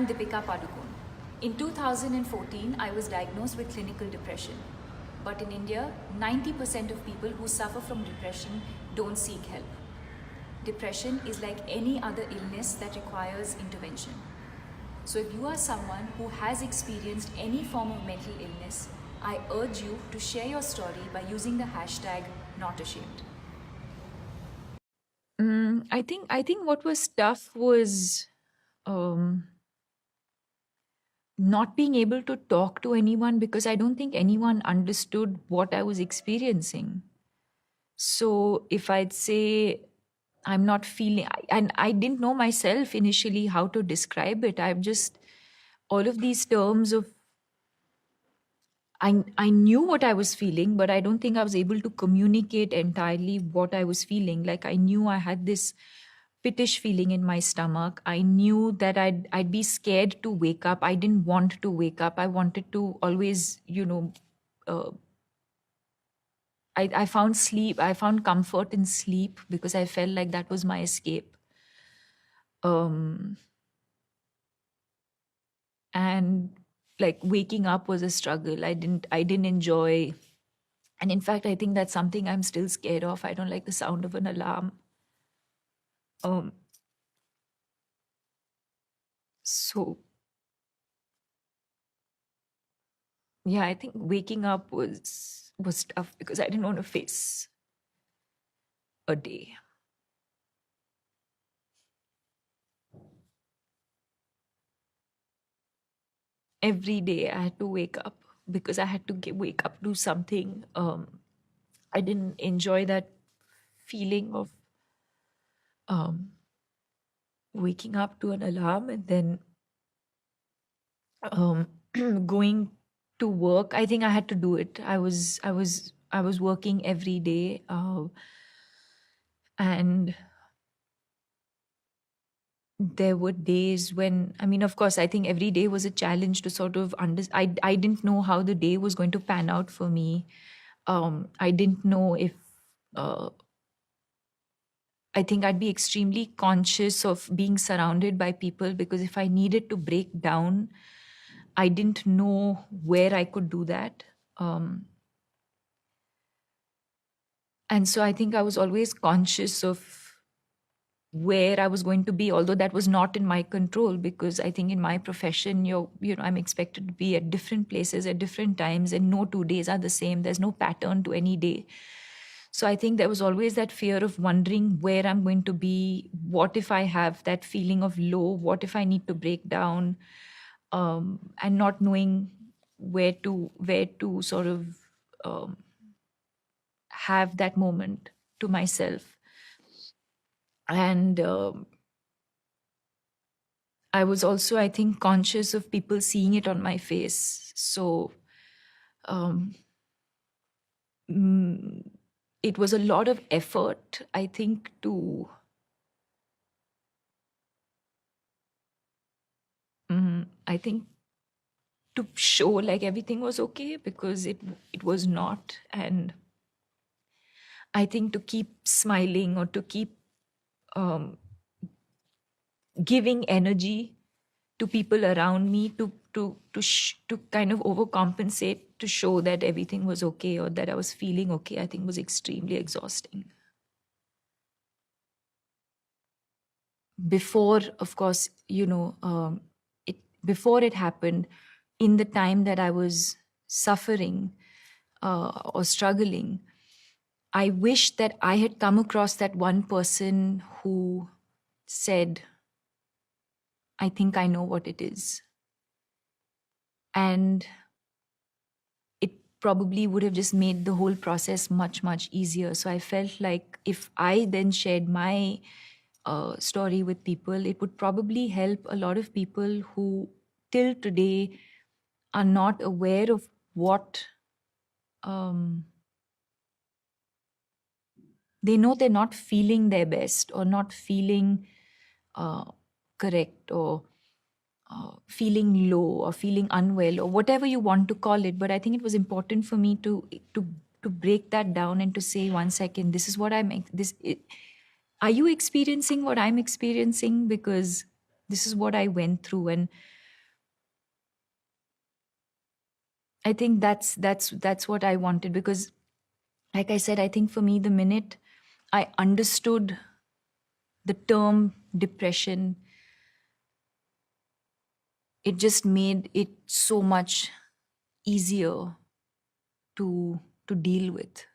I'm Deepika Padukone. In 2014, I was diagnosed with clinical depression. But in India, 90% of people who suffer from depression don't seek help. Depression is like any other illness that requires intervention. So if you are someone who has experienced any form of mental illness, I urge you to share your story by using the hashtag #NotAshamed. I think what was tough was um, not being able to talk to anyone because I don't think anyone understood what I was experiencing. So if I'd say I'm not feeling, and I didn't know myself initially how to describe it. I'm just all of these terms of I knew what I was feeling, but I don't think I was able to communicate entirely what I was feeling. Like I knew I had this pittish feeling in my stomach. I knew that I'd be scared to wake up. I didn't want to wake up. I wanted to always, uh, I found sleep. I found comfort in sleep because I felt like that was my escape. Um, and like waking up was a struggle. I didn't enjoy. And in fact, I think that's something I'm still scared of. I don't like the sound of an alarm. Um, so yeah, I think waking up was tough because I didn't want to face a day. Every day I had to wake up because I had to wake up, do something. I didn't enjoy that feeling of um, waking up to an alarm and then um, going to work. I think I had to do it. I was working every day, and there were days when, I mean, of course, I think every day was a challenge to sort of I didn't know how the day was going to pan out for me. I didn't know if uh, I think I'd be extremely conscious of being surrounded by people because if I needed to break down, I didn't know where I could do that. Um, and so I think I was always conscious of where I was going to be, although that was not in my control because I think in my profession, I'm expected to be at different places at different times, and no 2 days are the same. There's no pattern to any day. So I think there was always that fear of wondering where I'm going to be. What if I have that feeling of low? What if I need to break down? And not knowing where to sort of um, have that moment to myself. And I was also, I think, conscious of people seeing it on my face. So um, mm, it was a lot of effort, I think, I think, to show like everything was okay because it was not. And I think to keep smiling or to keep um, giving energy to people around me to kind of overcompensate to show that everything was okay or that I was feeling okay, I think was extremely exhausting. Before, of course, it before it happened, in the time that I was suffering or struggling, I wish that I had come across that one person who said, I think I know what it is. And it probably would have just made the whole process much, much easier. So I felt like if I then shared my story with people, it would probably help a lot of people who till today are not aware of what um, they know they're not feeling their best or not feeling uh, correct or feeling low or feeling unwell or whatever you want to call it. But I think it was important for me to break that down and to say, 1 second, this is what I'm this it, are you experiencing what I'm experiencing? Because this is what I went through. And I think that's what I wanted, because like I said, I think for me, the minute I understood the term depression, it just made it so much easier to deal with.